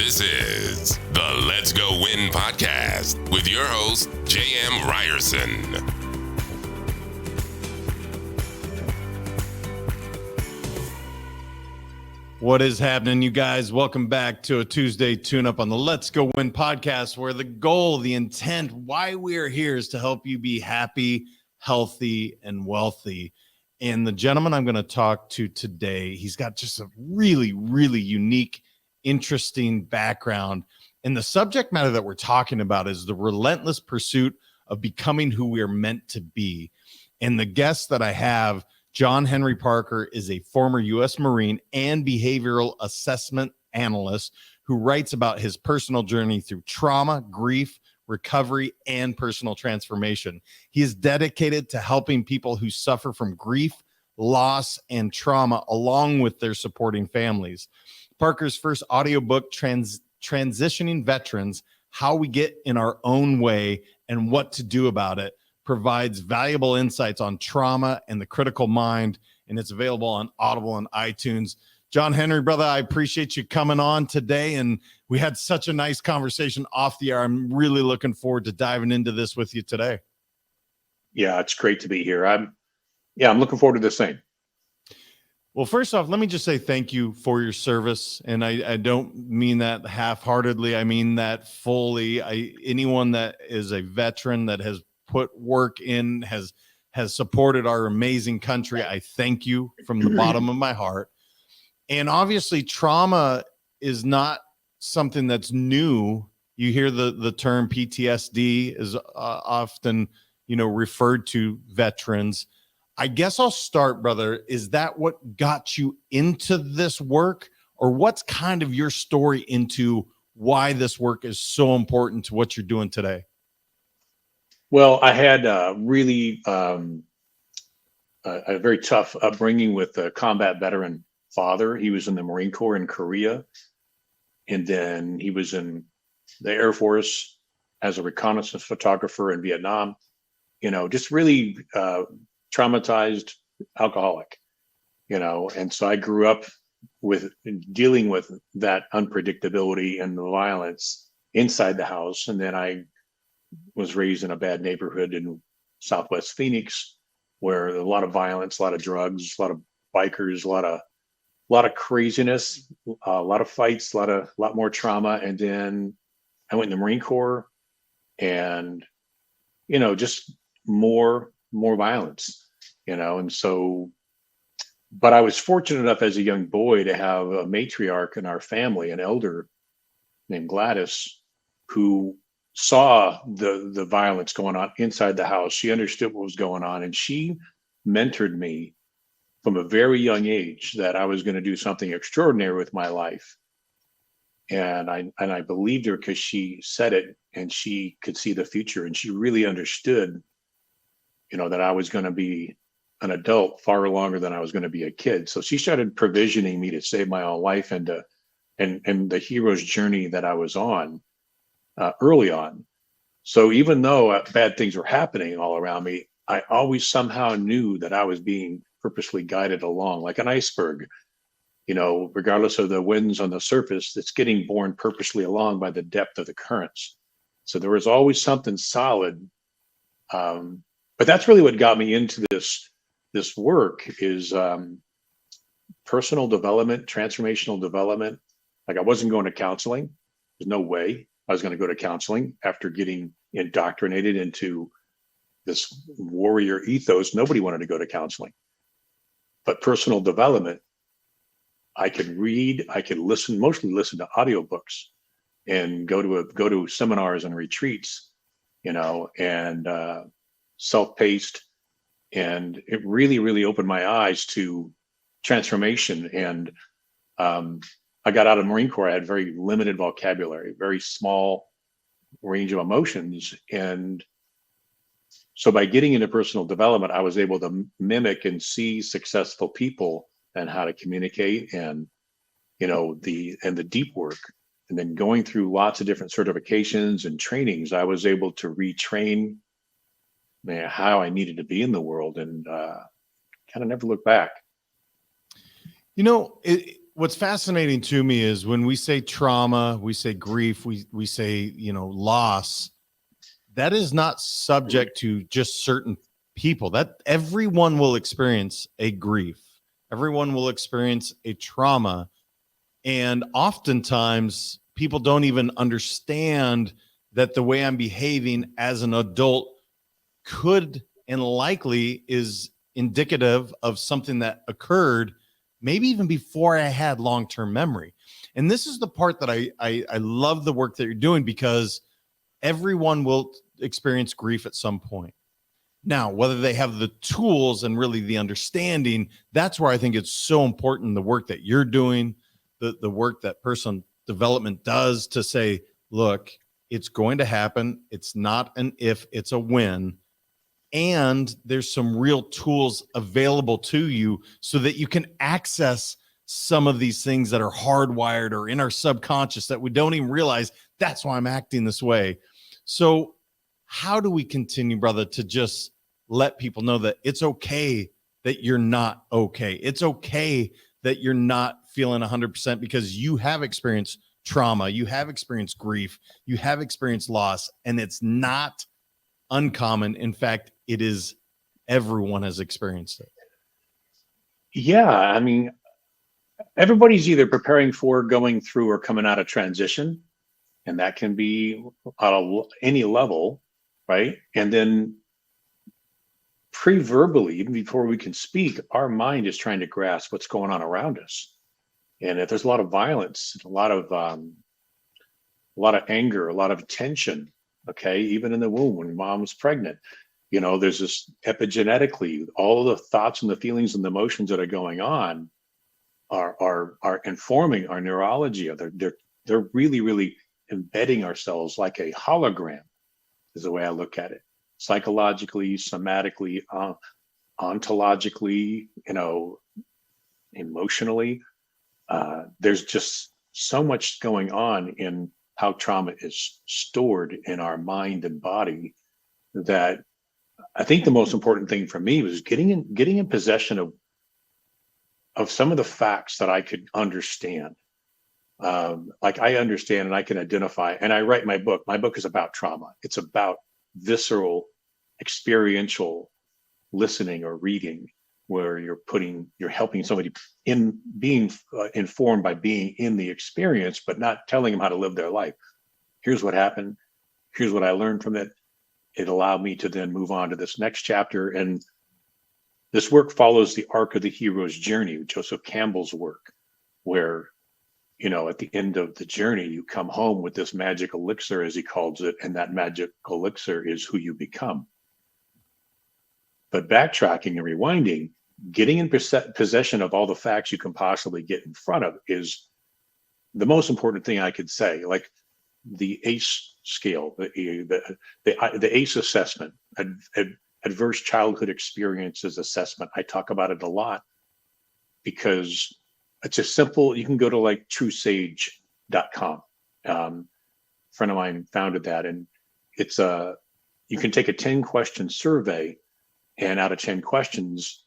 This is the Let's Go Win podcast with your host, J.M. Ryerson. What is happening, you guys? Welcome back to a Tuesday tune-up on the Let's Go Win podcast, where the goal, the intent, why we are here is to help you be happy, healthy, and wealthy. And the gentleman I'm going to talk to today, he's got just a really, really unique, interesting background. And the subject matter that we're talking about is the relentless pursuit of becoming who we are meant to be. And the guest that I have, John Henry Parker, is a former U.S. Marine and behavioral assessment analyst who writes about his personal journey through trauma, grief, recovery, and personal transformation. He is dedicated to helping people who suffer from grief, loss, and trauma, along with their supporting families. Parker's first audiobook, Transitioning Veterans: How We Get in Our Own Way and What to Do About It, provides valuable insights on trauma and the critical mind, and it's available on Audible and iTunes. John Henry, brother, I appreciate you coming on today, and we had such a nice conversation off the air. I'm really looking forward to diving into this with you today. Yeah, it's great to be here. I'm looking forward to the same. Well, first off, let me just say thank you for your service, and I don't mean that half-heartedly. I mean that fully. Anyone that is a veteran that has put work in, has supported our amazing country, I thank you from the bottom of my heart. And obviously trauma is not something that's new. You hear the term PTSD is often, referred to veterans. I guess I'll start, brother. Is that what got you into this work, or what's kind of your story into why this work is so important to what you're doing today? Well, I had a very tough upbringing with a combat veteran father. He was in the Marine Corps in Korea, and then he was in the Air Force as a reconnaissance photographer in Vietnam. Just really traumatized alcoholic, and so I grew up with dealing with that unpredictability and the violence inside the house. And then I was raised in a bad neighborhood in Southwest Phoenix, where a lot of violence, a lot of drugs, a lot of bikers, a lot of craziness, a lot of fights, a lot more trauma. And then I went in the Marine Corps, and just more violence, and so. But I was fortunate enough as a young boy to have a matriarch in our family, an elder named Gladys, who saw the violence going on inside the house. She understood what was going on, and she mentored me from a very young age that I was going to do something extraordinary with my life. And I believed her because she said it, and she could see the future, and she really understood, that I was going to be an adult far longer than I was going to be a kid. So she started provisioning me to save my own life and the hero's journey that I was on early on. So even though bad things were happening all around me, I always somehow knew that I was being purposely guided along like an iceberg. Regardless of the winds on the surface, it's getting borne purposely along by the depth of the currents. So there was always something solid. But that's really what got me into this work is personal development, transformational development. Like, I wasn't going to counseling. There's no way I was going to go to counseling after getting indoctrinated into this warrior ethos. Nobody wanted to go to counseling. But personal development, I could read, I could listen, mostly listen to audiobooks and go to seminars and retreats, and self-paced. And it really, really opened my eyes to transformation. And I got out of the Marine Corps. I had very limited vocabulary, very small range of emotions. And so by getting into personal development, I was able to mimic and see successful people and how to communicate, and the deep work. And then going through lots of different certifications and trainings, I was able to retrain how I needed to be in the world, and kind of never look back. what's fascinating to me is when we say trauma, we say grief, we say, loss, that is not subject to just certain people. That everyone will experience a grief. Everyone will experience a trauma. And oftentimes people don't even understand that the way I'm behaving as an adult could and likely is indicative of something that occurred maybe even before I had long-term memory. And this is the part that I love the work that you're doing, because everyone will experience grief at some point. Now, whether they have the tools and really the understanding, that's where I think it's so important, the work that you're doing, the work that personal development does, to say, look, it's going to happen. It's not an if, it's a when. And there's some real tools available to you so that you can access some of these things that are hardwired or in our subconscious that we don't even realize. That's why I'm acting this way. So how do we continue, brother, to just let people know that it's okay that you're not okay? It's okay that you're not feeling 100% because you have experienced trauma, you have experienced grief, you have experienced loss, and it's not uncommon. In fact, it is, everyone has experienced it. Yeah, I mean, everybody's either preparing for, going through, or coming out of transition, and that can be at any level, right? And then pre-verbally, even before we can speak, our mind is trying to grasp what's going on around us. And if there's a lot of violence, a lot of anger, a lot of tension, okay, even in the womb when mom's pregnant, there's this epigenetically, all the thoughts and the feelings and the emotions that are going on are informing our neurology. They're really, really embedding ourselves like a hologram, is the way I look at it. Psychologically, somatically, ontologically, emotionally. There's just so much going on in how trauma is stored in our mind and body, that I think the most important thing for me was getting in possession of some of the facts that I could understand. Like I understand and I can identify, and I write my book. My book is about trauma. It's about visceral, experiential listening or reading, where you're helping somebody in being informed by being in the experience, but not telling them how to live their life. Here's what happened. Here's what I learned from it. It allowed me to then move on to this next chapter. And this work follows the arc of the hero's journey, Joseph Campbell's work, where, at the end of the journey, you come home with this magic elixir, as he calls it, and that magic elixir is who you become. But backtracking and rewinding, getting in possession of all the facts you can possibly get in front of is the most important thing I could say. Like the ACE scale, the ACE assessment, adverse childhood experiences assessment. I talk about it a lot because it's a simple, you can go to like truesage.com. Friend of mine founded that, and it's you can take a 10-question survey, and out of 10 questions,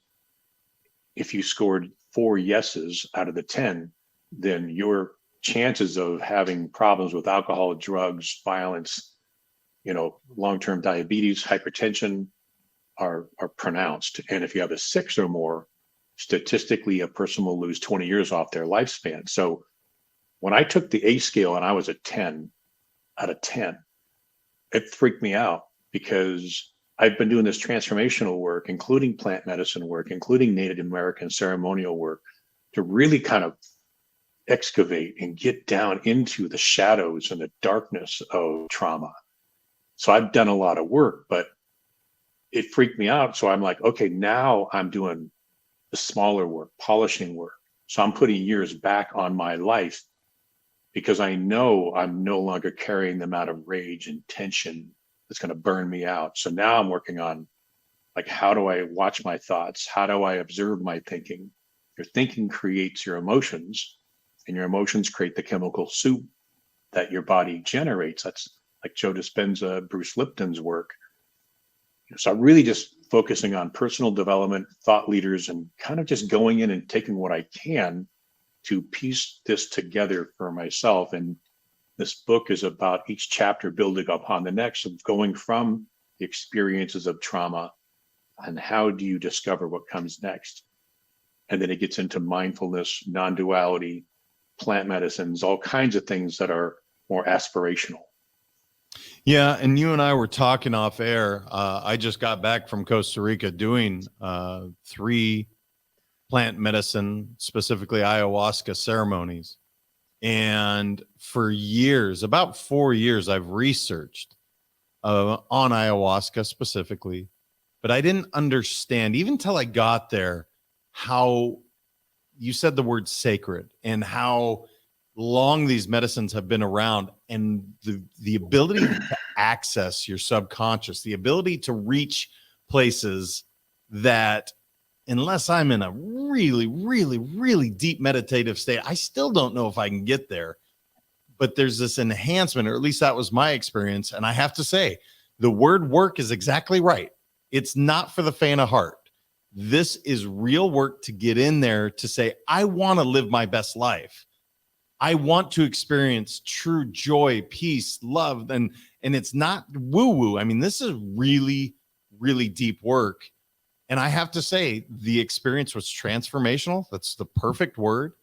if you scored 4 yeses out of the 10, then your chances of having problems with alcohol, drugs, violence, long-term diabetes, hypertension are pronounced. And if you have a 6 or more, statistically, a person will lose 20 years off their lifespan. So when I took the ACE scale and I was a 10 out of 10, it freaked me out, because I've been doing this transformational work, including plant medicine work, including Native American ceremonial work, to really kind of excavate and get down into the shadows and the darkness of trauma. So I've done a lot of work, but it freaked me out. So I'm like, okay, now I'm doing the smaller work, polishing work. So I'm putting years back on my life, because I know I'm no longer carrying the amount of rage and tension that's going to burn me out. So now I'm working on, like, how do I watch my thoughts? How do I observe my thinking? Your thinking creates your emotions, and your emotions create the chemical soup that your body generates. That's like Joe Dispenza, Bruce Lipton's work. So I'm really just focusing on personal development, thought leaders, and kind of just going in and taking what I can to piece this together for myself. And this book is about each chapter building upon the next, of going from the experiences of trauma and how do you discover what comes next. And then it gets into mindfulness, non-duality, plant medicines, all kinds of things that are more aspirational. Yeah, and you and I were talking off air. I just got back from Costa Rica doing 3 plant medicine, specifically ayahuasca ceremonies. And for years, about 4 years, I've researched on ayahuasca specifically, but I didn't understand, even till I got there, how you said the word sacred and how long these medicines have been around, and the ability to access your subconscious, the ability to reach places that, unless I'm in a really, really, really deep meditative state, I still don't know if I can get there. But there's this enhancement, or at least that was my experience. And I have to say, the word work is exactly right. It's not for the faint of heart. This is real work to get in there to say, I want to live my best life. I want to experience true joy, peace, love. And it's not woo-woo. I mean, this is really, really deep work. And I have to say, the experience was transformational. That's the perfect word.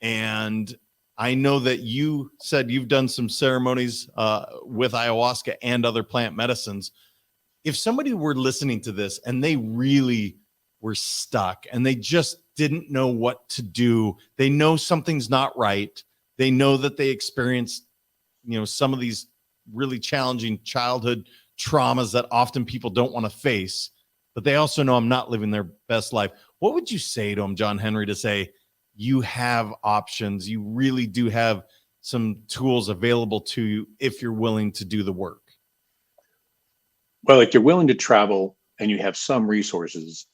And I know that you said you've done some ceremonies with ayahuasca and other plant medicines. If somebody were listening to this and they really were stuck and they just didn't know what to do, they know something's not right, they know that they experienced, some of these really challenging childhood traumas that often people don't want to face, but they also know I'm not living their best life. What would you say to them, John Henry, to say you have options, you really do have some tools available to you if you're willing to do the work? Well, if you're willing to travel and you have some resources,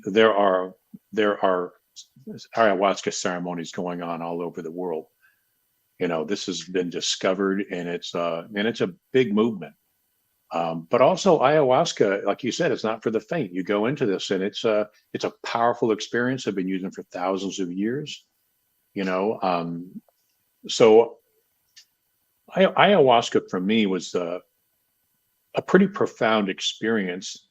there are ayahuasca ceremonies going on all over the world. This has been discovered, and it's a big movement. But also ayahuasca, like you said, it's not for the faint. You go into this, and it's a powerful experience. I've been using for thousands of years. So ayahuasca for me was a pretty profound experience.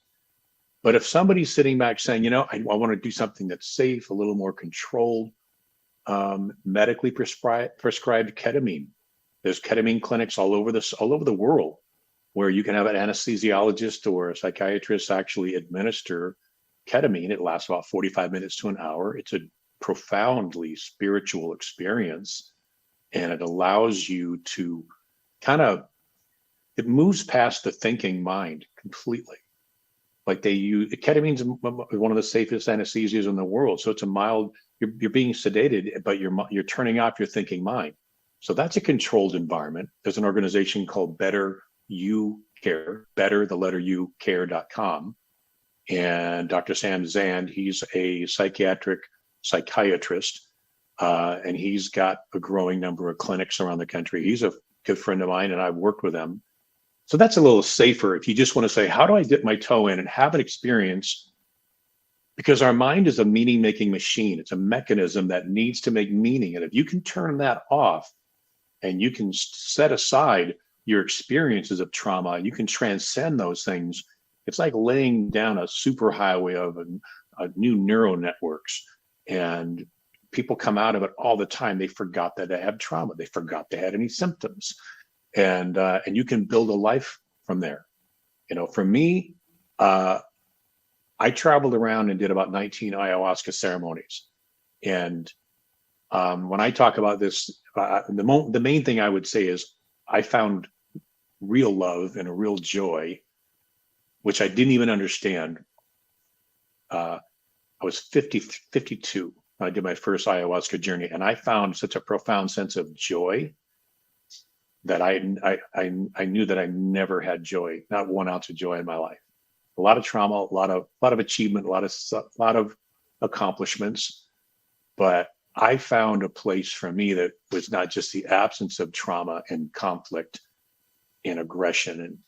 But if somebody's sitting back saying, I want to do something that's safe, a little more controlled, medically prescribed ketamine. There's ketamine clinics all over the world where you can have an anesthesiologist or a psychiatrist actually administer ketamine. It lasts about 45 minutes to an hour. It's a profoundly spiritual experience, and it allows you to it moves past the thinking mind completely. Like ketamine's one of the safest anesthesias in the world. So it's a mild, you're being sedated, but you're turning off your thinking mind. So that's a controlled environment. There's an organization called Better You Care, better, the letter U, care.com. And Dr. Sam Zand, he's a psychiatrist, and he's got a growing number of clinics around the country. He's a good friend of mine, and I've worked with him. So that's a little safer if you just want to say, how do I dip my toe in and have an experience? Because our mind is a meaning-making machine. It's a mechanism that needs to make meaning. And if you can turn that off and you can set aside your experiences of trauma, you can transcend those things. It's like laying down a superhighway of a new neural networks. And people come out of it all the time. They forgot that they had trauma. They forgot they had any symptoms. And you can build a life from there. For me, I traveled around and did about 19 ayahuasca ceremonies. And when I talk about this, the main thing I would say is I found real love and a real joy, which I didn't even understand. I was 52 when I did my first ayahuasca journey, and I found such a profound sense of joy that I knew that I never had joy, not 1 ounce of joy in my life. A lot of trauma, a lot of achievement, a lot of accomplishments, but I found a place for me that was not just the absence of trauma and conflict and aggression, and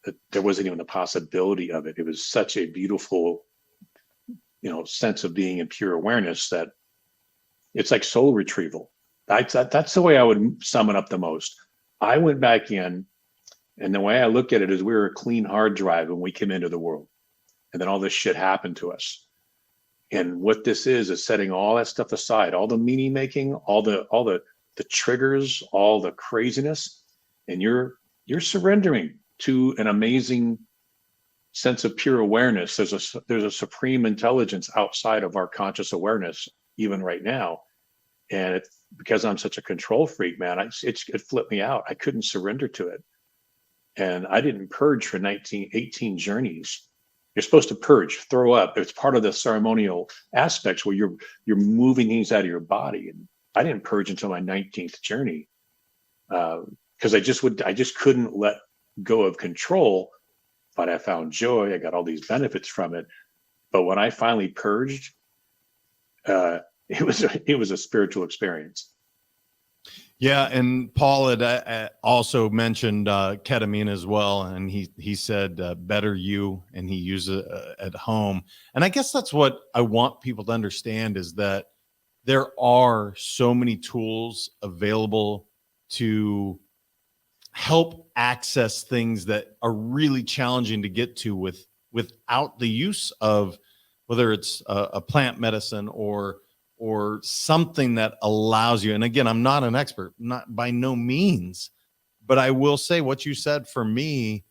that there wasn't even the possibility of it. It was such a beautiful, sense of being in pure awareness that It's like soul retrieval. That's the way I would sum it up the most. I went back in, and the way I look at it is we were a clean hard drive when we came into the world. And then all this shit happened to us. And what this is setting all that stuff aside, all the meaning making, all the triggers, all the craziness, and you're surrendering to an amazing sense of pure awareness. There's a supreme intelligence outside of our conscious awareness, even right now. And because I'm such a control freak, man, it flipped me out. I couldn't surrender to it. And I didn't purge for 18 journeys. You're supposed to purge, throw up. It's part of the ceremonial aspects where you're moving things out of your body. And I didn't purge until my 19th journey because I just couldn't let go of control. But I found joy. I got all these benefits from it. But when I finally purged, it was a spiritual experience. Yeah, and Paul had also mentioned ketamine as well, and he said better you, and he used it at home. And I guess that's what I want people to understand is that there are so many tools available to help access things that are really challenging to get to without the use of whether it's a plant medicine or something that allows you. And again, I'm not an expert, not by no means, but I will say what you said for me,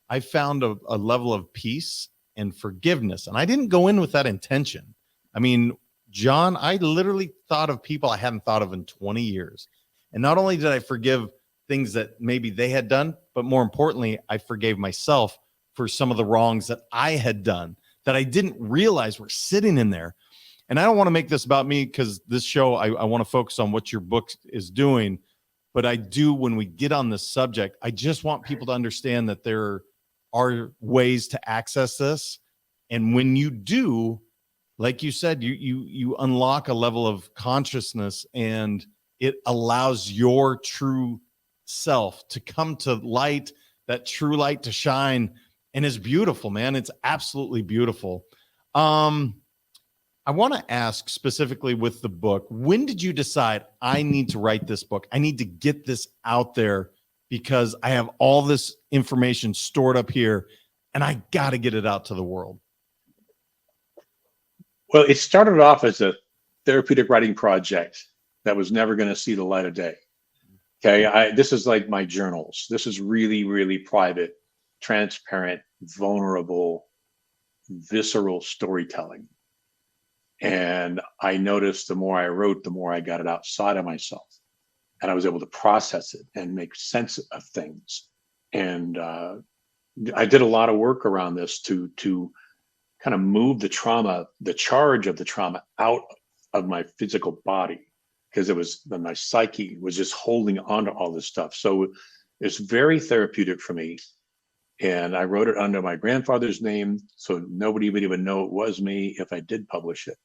I found a level of peace and forgiveness. And I didn't go in with that intention. I mean, John, I literally thought of people I hadn't thought of in 20 years. And not only did I forgive things that maybe they had done, but more importantly, I forgave myself for some of the wrongs that I had done that I didn't realize were sitting in there. And I don't want to make this about me because this show, I want to focus on what your book is doing. But I do, when we get on this subject, I just want people to understand that there are ways to access this. And when you do, like you said, you unlock a level of consciousness and it allows your true self to come to light, that true light to shine. And it's beautiful, man. It's absolutely beautiful. I want to ask specifically with the book, when did you decide I need to write this book? I need to get this out there because I have all this information stored up here and I got to get it out to the world. Well, it started off as a therapeutic writing project that was never going to see the light of day. Okay. This is like my journals. This is really, really private, transparent, vulnerable, visceral storytelling. And I noticed the more I wrote, the more I got it outside of myself. And I was able to process it and make sense of things. And I did a lot of work around this to kind of move the trauma, the charge of the trauma out of my physical body, because my psyche was just holding on to all this stuff. So it's very therapeutic for me. And I wrote it under my grandfather's name, so nobody would even know it was me if I did publish it.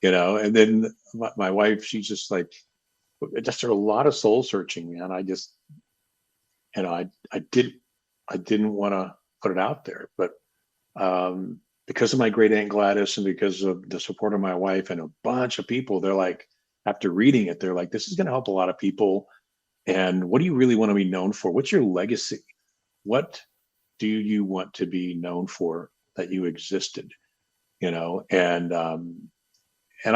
And then my wife, she's just like, just a lot of soul searching, and I just, I didn't want to put it out there, but because of my great aunt Gladys and because of the support of my wife and a bunch of people, they're like, after reading it, they're like, this is going to help a lot of people. And what do you really want to be known for? What's your legacy? What do you want to be known for that you existed? And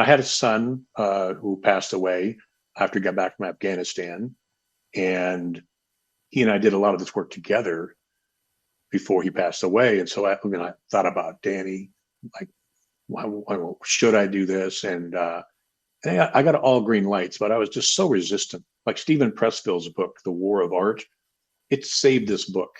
I had a son who passed away after he got back from Afghanistan. And he and I did a lot of this work together before he passed away. And so I thought about Danny, like, why should I do this? And I got all green lights, but I was just so resistant. Like Stephen Pressfield's book, The War of Art, it saved this book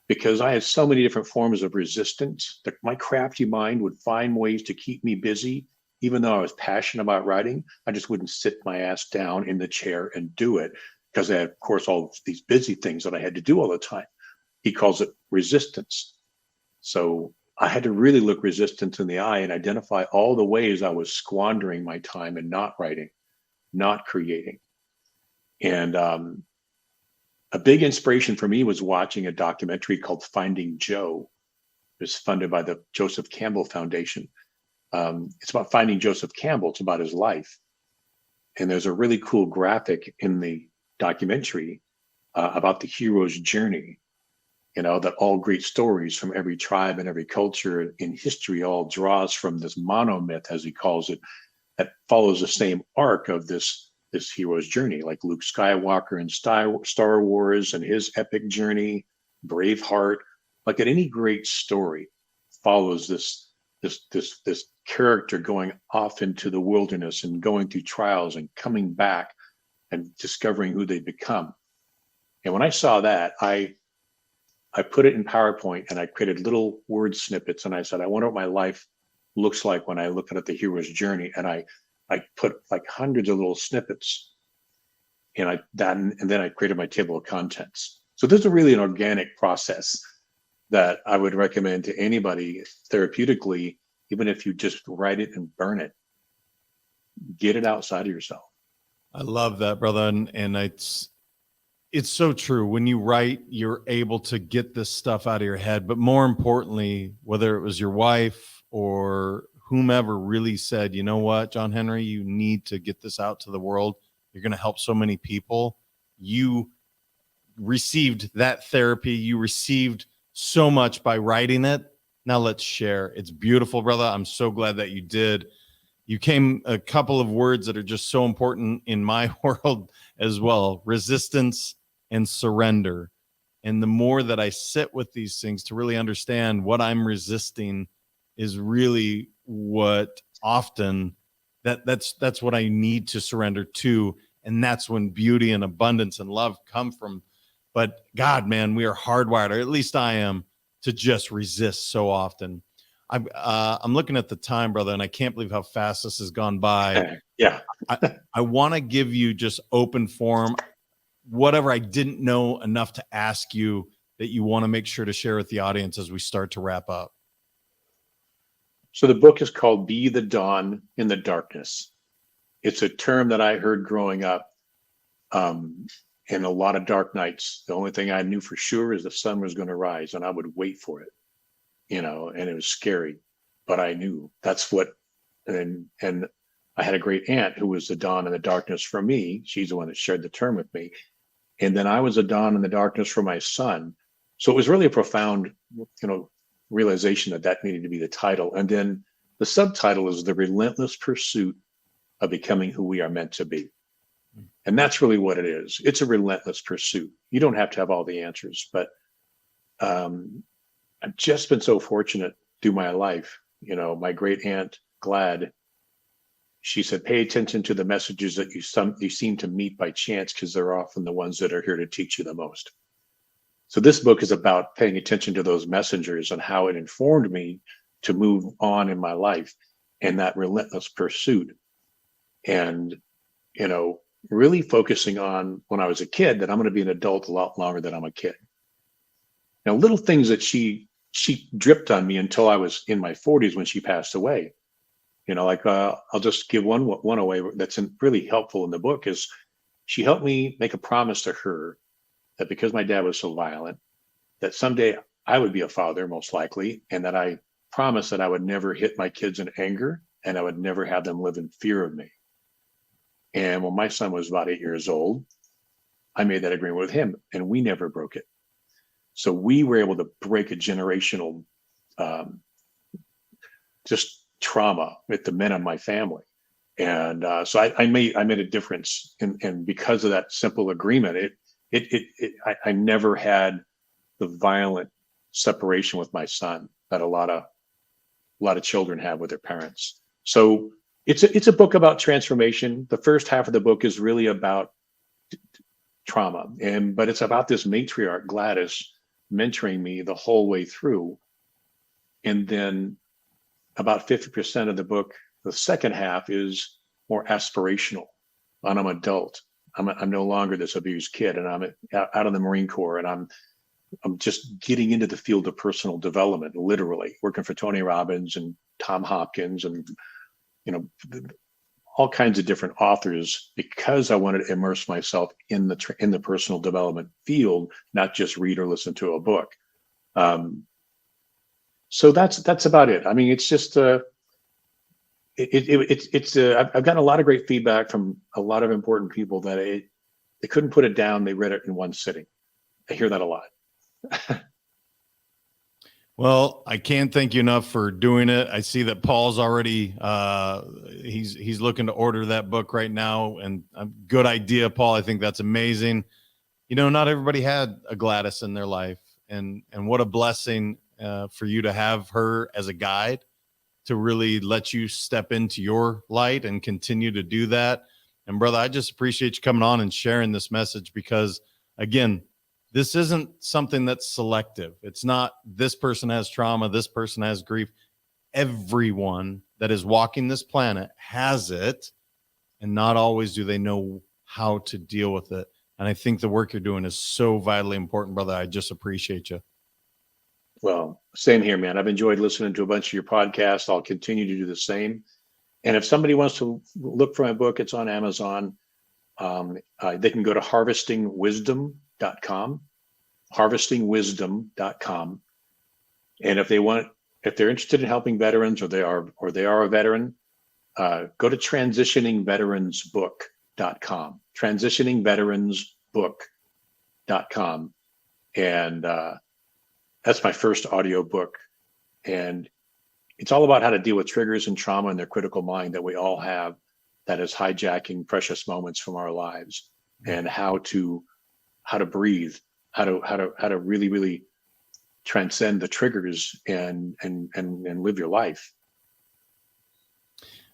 because I had so many different forms of resistance that my crafty mind would find ways to keep me busy. Even though I was passionate about writing, I just wouldn't sit my ass down in the chair and do it because I had, of course, all these busy things that I had to do all the time. He calls it resistance. So I had to really look resistance in the eye and identify all the ways I was squandering my time and not writing, not creating. And a big inspiration for me was watching a documentary called Finding Joe. It was funded by the Joseph Campbell Foundation. It's about finding Joseph Campbell. It's about his life. And there's a really cool graphic in the documentary about the hero's journey. That all great stories from every tribe and every culture in history all draws from this monomyth, as he calls it, that follows the same arc of this hero's journey, like Luke Skywalker in Star Wars and his epic journey, Braveheart. Like in any great story, follows this character going off into the wilderness and going through trials and coming back and discovering who they become. And when I saw that, I put it in PowerPoint and I created little word snippets, and I said, I wonder what my life looks like when I look at the hero's journey. And I put like hundreds of little snippets, and then I created my table of contents. So this is really an organic process that I would recommend to anybody therapeutically, even if you just write it and burn it. Get it outside of yourself. I love that, brother. And it's so true. When you write, you're able to get this stuff out of your head. But more importantly, whether it was your wife or whomever really said, you know what, John Henry, you need to get this out to the world. You're going to help so many people. You received that therapy. You received so much by writing it. Now let's share. It's beautiful, brother. I'm so glad that you did. You came a couple of words that are just so important in my world as well: resistance and surrender. And the more that I sit with these things to really understand what I'm resisting is really what often that's what I need to surrender to. And that's when beauty and abundance and love come from. But God, man, we are hardwired, or at least I am, to just resist so often. I'm looking at the time, brother, and I can't believe how fast this has gone by. Yeah. I want to give you just open forum, whatever I didn't know enough to ask you that you want to make sure to share with the audience as we start to wrap up. So the book is called Be the Dawn in the Darkness. It's a term that I heard growing up. In a lot of dark nights, the only thing I knew for sure is the sun was going to rise, and I would wait for it, and it was scary, but I knew that's what, and I had a great aunt who was the dawn in the darkness for me. She's the one that shared the term with me. And then I was a dawn in the darkness for my son. So it was really a profound, realization that needed to be the title. And then the subtitle is The Relentless Pursuit of Becoming Who We Are Meant to Be. And that's really what it is. It's a relentless pursuit. You don't have to have all the answers, but I've just been so fortunate through my life. My great aunt, Glad, she said, pay attention to the messages that you seem to meet by chance, because they're often the ones that are here to teach you the most. So this book is about paying attention to those messengers and how it informed me to move on in my life and that relentless pursuit. And, really focusing on when I was a kid that I'm going to be an adult a lot longer than I'm a kid. Now, little things that she dripped on me until I was in my 40s when she passed away. I'll just give one away that's really helpful in the book is she helped me make a promise to her that because my dad was so violent, that someday I would be a father, most likely, and that I promised that I would never hit my kids in anger and I would never have them live in fear of me. And when my son was about 8 years old, I made that agreement with him, and we never broke it. So we were able to break a generational just trauma with the men in my family. And so I made a difference. And because of that simple agreement, I never had the violent separation with my son that a lot of children have with their parents. So it's a book about transformation. The first half of the book is really about trauma, but it's about this matriarch, Gladys, mentoring me the whole way through. And then about 50% of the book, the second half, is more aspirational. And I'm adult. I'm no longer this abused kid, and I'm out of the Marine Corps, and I'm just getting into the field of personal development, literally working for Tony Robbins and Tom Hopkins and all kinds of different authors, because I wanted to immerse myself in the personal development field, not just read or listen to a book. So that's about it. I mean, it's just I've gotten a lot of great feedback from a lot of important people that they couldn't put it down. They read it in one sitting. I hear that a lot. Well, I can't thank you enough for doing it. I see that Paul's already he's looking to order that book right now, and a good idea, Paul. I think that's amazing. Not everybody had a Gladys in their life, and what a blessing for you to have her as a guide to really let you step into your light and continue to do that. And brother, I just appreciate you coming on and sharing this message, because again, this isn't something that's selective. It's not this person has trauma, this person has grief. Everyone that is walking this planet has it, and not always do they know how to deal with it. And I think the work you're doing is so vitally important, brother. I just appreciate you. Well, same here, man. I've enjoyed listening to a bunch of your podcasts. I'll continue to do the same. And if somebody wants to look for my book, it's on Amazon. They can go to harvestingwisdom.com, harvestingwisdom.com. And if they're interested in helping veterans, or they are a veteran, go to transitioningveteransbook.com, transitioningveteransbook.com. And that's my first audio book. And it's all about how to deal with triggers and trauma in their critical mind that we all have, that is hijacking precious moments from our lives, and how to breathe, how to really, really transcend the triggers and live your life.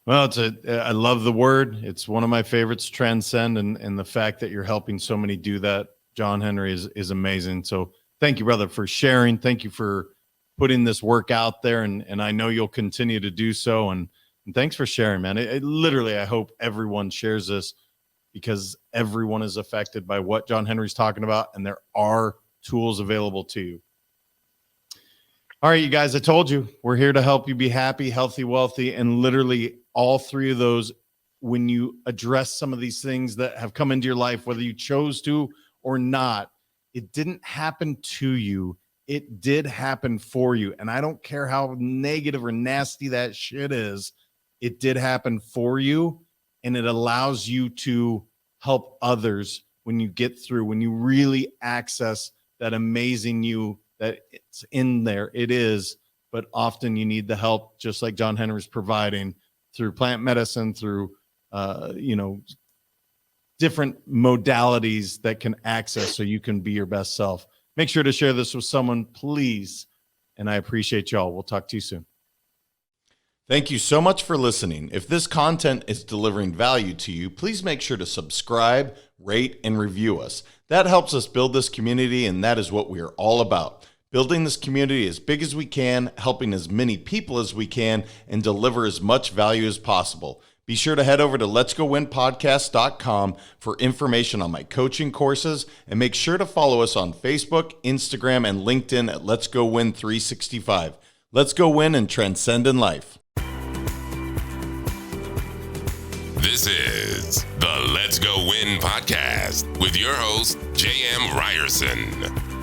Well, I love the word. It's one of my favorites, transcend, and the fact that you're helping so many do that, John Henry, is amazing. So thank you, brother, for sharing. Thank you for putting this work out there, and I know you'll continue to do so. And thanks for sharing, man. Literally, I hope everyone shares this, because everyone is affected by what John Henry's talking about, and there are tools available to you. All right, you guys, I told you, we're here to help you be happy, healthy, wealthy, and literally all three of those, when you address some of these things that have come into your life, whether you chose to or not, it didn't happen to you. It did happen for you. And I don't care how negative or nasty that shit is. It did happen for you. And it allows you to help others when you get through, when you really access that amazing you that it's in there. It is, but often you need the help, just like John Henry's providing through plant medicine, through, different modalities that can access so you can be your best self. Make sure to share this with someone, please. And I appreciate y'all. We'll talk to you soon. Thank you so much for listening. If this content is delivering value to you, please make sure to subscribe, rate, and review us. That helps us build this community, and that is what we are all about. Building this community as big as we can, helping as many people as we can, and deliver as much value as possible. Be sure to head over to letsgowinpodcast.com for information on my coaching courses, and make sure to follow us on Facebook, Instagram, and LinkedIn at Let's Go Win 365. Let's go win and transcend in life. This is the Let's Go Win podcast with your host, J.M. Ryerson.